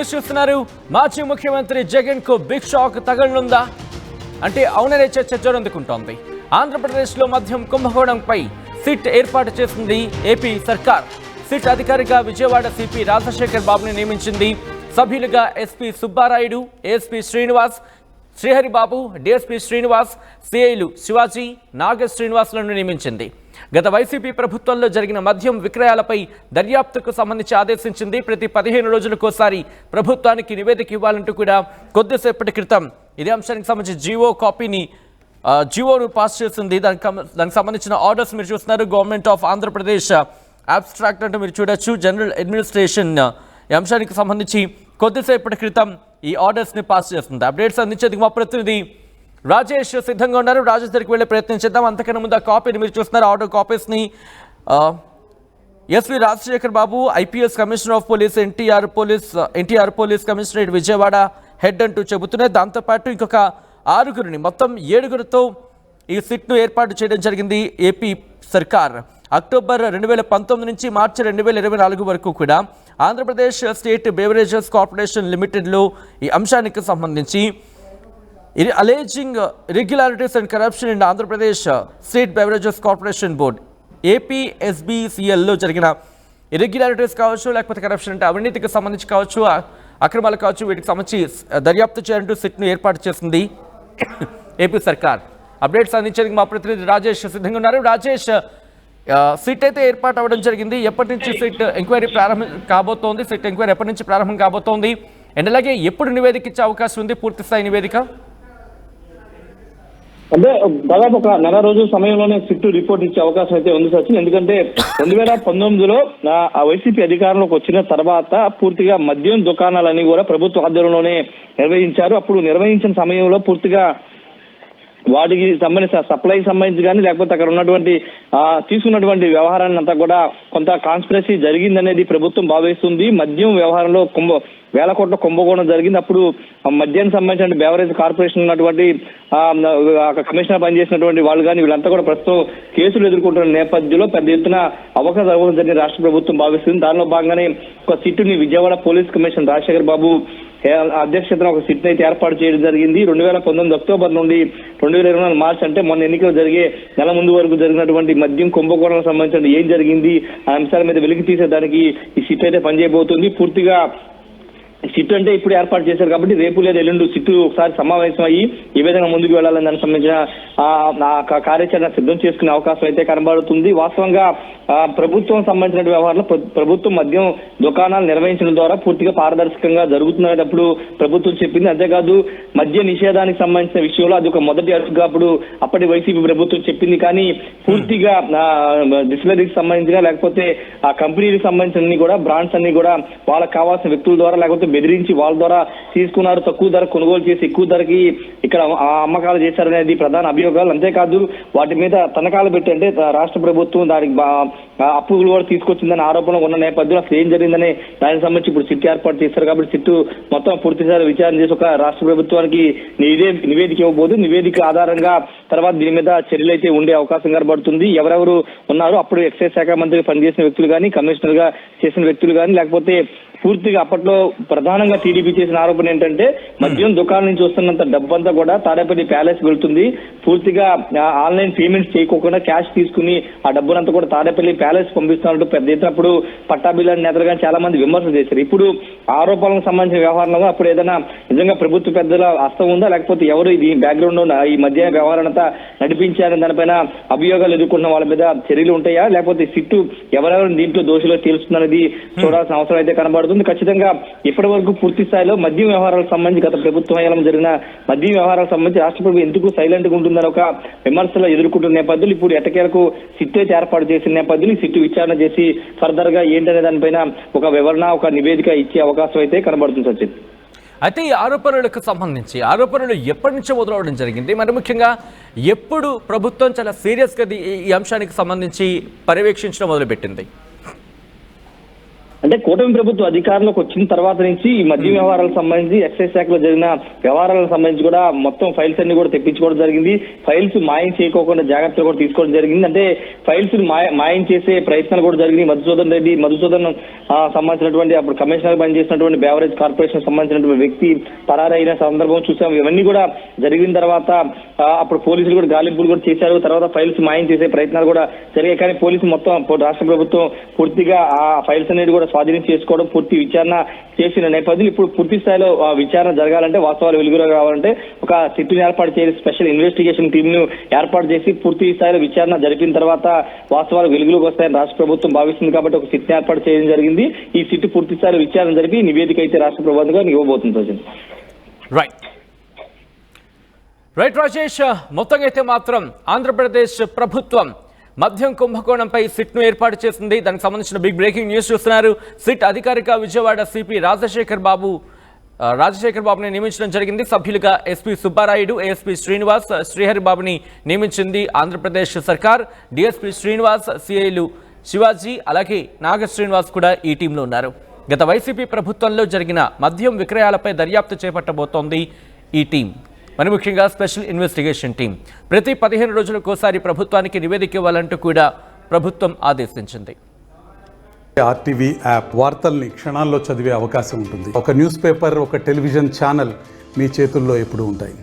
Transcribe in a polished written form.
మీరు చూస్తున్నారు. మాజీ ముఖ్యమంత్రి జగన్ కు బిగ్ షాక్ తగలనుందా అంటే అవుననే చర్చ జోరందుకుంటోంది. ఆంధ్రప్రదేశ్లో మద్యం కుంభకోణంపై సిట్ ఏర్పాటు చేసింది ఏపీ సర్కార్. సిట్ అధికారిగా విజయవాడ సిపి రాజశేఖర్ బాబుని నియమించింది. సభ్యులుగా SP Subbarayudu, ASP Srinivas, Sriharibabu, DSP Srinivas, సిఐలు శివాజీ, నాగ శ్రీనివాసులను నియమించింది. గత వైసీపీ ప్రభుత్వంలో జరిగిన మద్యం విక్రయాలపై దర్యాప్తుకు సంబంధించి ఆదేశించింది. ప్రతి 15 రోజులకోసారి ప్రభుత్వానికి నివేదిక ఇవ్వాలంటూ కూడా కొద్దిసేపటి క్రితం ఇదే అంశానికి సంబంధించి జీవోను పాస్ చేసింది. దానికి సంబంధించిన ఆర్డర్స్ మీరు చూస్తున్నారు. గవర్నమెంట్ ఆఫ్ ఆంధ్రప్రదేశ్ అబ్స్ట్రాక్ట్ అంటూ మీరు చూడొచ్చు. జనరల్ అడ్మినిస్ట్రేషన్ ఈ అంశానికి సంబంధించి కొద్దిసేపటి క్రితం ఈ ఆర్డర్స్ని పాస్ చేస్తుంది. అప్డేట్స్ అందించేందుకు మా ప్రతినిధి రాజేష్ సిద్ధంగా ఉన్నారు. రాజేష్ దగ్గరికి వెళ్ళే ప్రయత్నం చేద్దాం. అంతకన్నా ముందు ఆ కాపీని మీరు చూస్తున్నారు. ఆర్డర్ కాపీస్ని SV Rajasekhar Babu, IPS commissioner of police, NTR police commissionerate Vijayawada head అంటూ చెబుతున్నాయి. దాంతోపాటు ఇంకొక 6గురిని మొత్తం 7గురితో ఈ సిట్ను ఏర్పాటు చేయడం జరిగింది ఏపీ సర్కార్. అక్టోబర్ 2019 నుంచి మార్చి 2024 వరకు కూడా ఆంధ్రప్రదేశ్ స్టేట్ బెవరేజెస్ కార్పొరేషన్ లిమిటెడ్లో ఈ అంశానికి సంబంధించి alleging irregularities and corruption in Andhra Pradesh state beverages corporation board ఏపీఎస్బిసిఎల్లో జరిగిన ఇర్రెగ్యులారిటీస్ కావచ్చు, లేకపోతే కరప్షన్ అంటే అవినీతికి సంబంధించి కావచ్చు, అక్రమాలు కావచ్చు, వీటికి సంబంధించి దర్యాప్తు చేయాలంటూ సిట్ను ఏర్పాటు చేసింది ఏపీ సర్కార్. అప్డేట్స్ అందించేందుకు మా ప్రతినిధి రాజేష్ సిద్ధంగా ఉన్నారు. రాజేష్, సిట్ అయితే ఏర్పాటు అవ్వడం జరిగింది. ఎప్పటి నుంచి సిట్ ఎంక్వైరీ ప్రారంభం కాబోతోంది? సిట్ ఎంక్వైరీ ఎప్పటి నుంచి ప్రారంభం కాబోతోంది? అండ్ అలాగే ఎప్పుడు నివేదిక ఇచ్చే అవకాశం ఉంది, పూర్తి స్థాయి నివేదిక? అంటే దాదాపు ఒక నెల రోజుల సమయంలోనే సిట్ రిపోర్ట్ ఇచ్చే అవకాశం అయితే ఉంది సచిన్. ఎందుకంటే 2019లో వైసీపీ అధికారంలోకి వచ్చిన తర్వాత పూర్తిగా మద్యం దుకాణాలన్నీ కూడా ప్రభుత్వ ఆధ్వర్యంలోనే నిర్వహించారు. అప్పుడు నిర్వహించిన సమయంలో పూర్తిగా వాటికి సంబంధించిన సప్లైకి సంబంధించి కానీ, లేకపోతే అక్కడ ఉన్నటువంటి తీసుకున్నటువంటి వ్యవహారాన్ని అంతా కూడా కొంత కాన్స్పిరసీ జరిగిందనేది ప్రభుత్వం భావిస్తుంది. మద్యం వ్యవహారంలో వేల కోట్ల కుంభకోణం జరిగింది. అప్పుడు మద్యానికి సంబంధించిన బెవరేజ్ కార్పొరేషన్ ఉన్నటువంటి కమిషనర్ పనిచేసినటువంటి వాళ్ళు కానీ వీళ్ళంతా కూడా ప్రస్తుతం కేసులు ఎదుర్కొంటున్న నేపథ్యంలో పెద్ద ఎత్తున అవకాశం జరిగిన రాష్ట్ర ప్రభుత్వం భావిస్తుంది. దానిలో భాగంగానే ఒక సిట్టుని విజయవాడ పోలీస్ కమిషనర్ రాజశేఖర్ బాబు అధ్యక్షతన ఒక సిట్ అయితే ఏర్పాటు చేయడం జరిగింది. 2019 అక్టోబర్ నుండి 2024 మార్చి అంటే మొన్న ఎన్నికలు జరిగే నెల ముందు వరకు జరిగినటువంటి మద్యం కుంభకోణానికి సంబంధించిన ఏం జరిగింది ఆ అంశాల మీద వెలికి తీసేదానికి ఈ సిట్ అయితే పనిచేయబోతుంది. పూర్తిగా సిట్ అంటే ఇప్పుడు ఏర్పాటు చేశారు కాబట్టి రేపు లేదా ఎల్లుండి సిట్టు ఒకసారి సమావేశం అయ్యి ఏ విధంగా ముందుకు వెళ్లాలని దానికి సంబంధించిన కార్యాచరణ సిద్ధం చేసుకునే అవకాశం అయితే కనబడుతుంది. వాస్తవంగా ప్రభుత్వం సంబంధించిన వ్యవహారంలో ప్రభుత్వం మద్యం దుకాణాలు నిర్వహించడం ద్వారా పూర్తిగా పారదర్శకంగా జరుగుతున్నప్పుడు ప్రభుత్వం చెప్పింది. అంతేకాదు మద్య నిషేధానికి సంబంధించిన విషయంలో అది ఒక మొదటి అడుగుగా అప్పుడు అప్పటి వైసీపీ ప్రభుత్వం చెప్పింది. కానీ పూర్తిగా డిస్టిలరీకి సంబంధించిన లేకపోతే ఆ కంపెనీకి సంబంధించిన కూడా బ్రాండ్స్ అన్ని కూడా వాళ్ళకి కావాల్సిన వ్యక్తుల ద్వారా లేకపోతే బెదిరించి వాళ్ళ ద్వారా తీసుకున్నారు. తక్కువ ధర కొనుగోలు చేసి ఎక్కువ ధరకి ఇక్కడ అమ్మకాలు చేశారనేది ప్రధాన అభియోగాలు. అంతేకాదు వాటి మీద తనఖాలు పెట్టి అంటే రాష్ట్ర ప్రభుత్వం దానికి అప్పులు కూడా తీసుకొచ్చిందని ఆరోపణ ఉన్న నేపథ్యంలో అసలు ఏం జరిగిందని దానికి సంబంధించి ఇప్పుడు సిట్ ఏర్పాటు చేశారు. కాబట్టి సిట్టు మొత్తం పూర్తిసారి విచారణ చేసి ఒక రాష్ట్ర ప్రభుత్వానికి నివేదిక ఇవ్వబోదు. నివేదిక ఆధారంగా తర్వాత దీని మీద చర్యలు అయితే ఉండే అవకాశం కనబడుతుంది. ఎవరెవరు ఉన్నారో అప్పుడు ఎక్సైజ్ శాఖ మంత్రిగా పనిచేసిన వ్యక్తులు కానీ, కమిషనర్ గా చేసిన వ్యక్తులు కానీ, లేకపోతే పూర్తిగా అప్పట్లో ప్రధానంగా టీడీపీ చేసిన ఆరోపణ ఏంటంటే మద్యం దుకాణం నుంచి వస్తున్నంత డబ్బంతా కూడా తాడేపల్లి ప్యాలెస్ వెళ్తుంది. పూర్తిగా ఆన్లైన్ పేమెంట్స్ చేయకోకుండా క్యాష్ తీసుకుని ఆ డబ్బునంతా కూడా తాడేపల్లి ప్యాలెస్ పంపిస్తున్నట్టు పెద్ద ఎత్తునప్పుడు పట్టాభిలాని నేతలుగా చాలా మంది విమర్శలు చేశారు. ఇప్పుడు ఆరోపణలకు సంబంధించిన వ్యవహారంలో అప్పుడు ఏదైనా నిజంగా ప్రభుత్వ పెద్దల హస్తం ఉందా, లేకపోతే ఎవరు ఇది బ్యాక్గ్రౌండ్ ఈ మద్య వ్యవహారంతా నడిపించారని దానిపైన అభియోగాలు ఎదుర్కొన్న వాళ్ళ మీద చర్యలు ఉంటాయా, లేకపోతే సిట్టు ఎవరెవరు దీంట్లో దోషులు తెలుస్తుందనేది చూడాల్సిన అవసరం అయితే కనబడుతుంది. ఖచ్చితంగా ఇప్పటి వరకు పూర్తి స్థాయిలో మద్యం వ్యవహారాలకు సంబంధించి గత ప్రభుత్వ హయాంలో జరిగిన మద్యం వ్యవహారాలకు సంబంధించి రాష్ట్ర ప్రభుత్వం ఎందుకు సైలెంట్ గా ఉంటుందని ఒక విమర్శలు ఎదుర్కొంటున్న నేపథ్యంలో ఇప్పుడు ఎట్టకేలకు సిట్ అయితే ఏర్పాటు చేసిన నేపథ్యంలో సిట్టు విచారణ చేసి ఫర్దర్ గా ఏంటనే దానిపైన ఒక వివరణ, ఒక నివేదిక ఇచ్చే అవకాశం అయితే కనబడుతుంది సచిన్. అయితే ఈ ఆరోపణలకు సంబంధించి ఆరోపణలు ఎప్పటి నుంచో మొదలవడం జరిగింది? మరి ముఖ్యంగా ఎప్పుడు ప్రభుత్వం చాలా సీరియస్గా ఈ అంశానికి సంబంధించి పర్యవేక్షించడం మొదలుపెట్టింది? అంటే కూటమి ప్రభుత్వం అధికారంలోకి వచ్చిన తర్వాత నుంచి ఈ మద్యం వ్యవహారాలకు సంబంధించి ఎక్సైజ్ శాఖలో జరిగిన వ్యవహారాలకు సంబంధించి కూడా మొత్తం ఫైల్స్ అన్ని కూడా తెప్పించుకోవడం జరిగింది. ఫైల్స్ మాయం చేయకోకుండా జాగ్రత్తలు కూడా తీసుకోవడం జరిగింది. అంటే ఫైల్స్ మాయం చేసే ప్రయత్నాలు కూడా జరిగినాయి. మధుసూదన్ సంబంధించినటువంటి అప్పుడు కమిషనర్ పనిచేసినటువంటి బేవరేజ్ కార్పొరేషన్ సంబంధించినటువంటి వ్యక్తి పరారైన సందర్భం చూసాం. ఇవన్నీ కూడా జరిగిన తర్వాత అప్పుడు పోలీసులు కూడా గాలింపులు కూడా చేశారు. తర్వాత ఫైల్స్ మాయం చేసే ప్రయత్నాలు కూడా జరిగాయి. కానీ పోలీసు మొత్తం రాష్ట్ర ప్రభుత్వం పూర్తిగా ఆ ఫైల్స్ అనేది కూడా స్వాధీనం చేసుకోవడం, పూర్తి విచారణ చేసిన నేపథ్యంలో ఇప్పుడు పూర్తి స్థాయిలో విచారణ జరగాలంటే, వాస్తవాలు వెలుగులోకి రావాలంటే ఒక సిట్ను ఏర్పాటు చేసి స్పెషల్ ఇన్వెస్టిగేషన్ టీమ్ ను ఏర్పాటు చేసి పూర్తి స్థాయిలో విచారణ జరిపిన తర్వాత వాస్తవాలు వెలుగులోకి వస్తాయని రాష్ట్ర ప్రభుత్వం భావిస్తుంది. కాబట్టి ఒక సిట్ను ఏర్పాటు చేయడం జరిగింది. ఈ సిట్ పూర్తి స్థాయిలో విచారణ జరిపి నివేదిక అయితే రాష్ట్ర ప్రభుత్వం ఇవ్వబోతుంది. రైట్ రాజేష్, మొత్తంగా అయితే మాత్రం ఆంధ్రప్రదేశ్ ప్రభుత్వం మద్యం కుంభకోణంపై సిట్ను ఏర్పాటు చేసింది. దానికి సంబంధించిన బిగ్ బ్రేకింగ్ న్యూస్ చూస్తున్నారు. సిట్ అధికారిక విజయవాడ సిపి రాజశేఖర్ బాబుని నియమించడం జరిగింది. సభ్యులుగా ఎస్పీ సుబ్బారాయుడు, ఏఎస్పీ శ్రీనివాస్, శ్రీహరి బాబుని నియమించింది ఆంధ్రప్రదేశ్ సర్కార్. డిఎస్పీ శ్రీనివాస్, సిఐలు శివాజీ, అలాగే నాగ శ్రీనివాస్ కూడా ఈ టీంలో ఉన్నారు. గత వైసీపీ ప్రభుత్వంలో జరిగిన మద్యం విక్రయాలపై దర్యాప్తు చేపట్టబోతోంది ఈ టీం. మరి ముఖ్యంగా స్పెషల్ ఇన్వెస్టిగేషన్ టీం ప్రతి 15 రోజులకోసారి ప్రభుత్వానికి నివేదిక ఇవ్వాలంటూ కూడా ప్రభుత్వం ఆదేశించింది. ఆర్టీవీ యాప్ వార్తల్ని క్షణాల్లో చదివే అవకాశం ఉంటుంది. ఒక న్యూస్ పేపర్, ఒక టెలివిజన్ ఛానల్ మీ చేతుల్లో ఎప్పుడూ ఉంటాయి.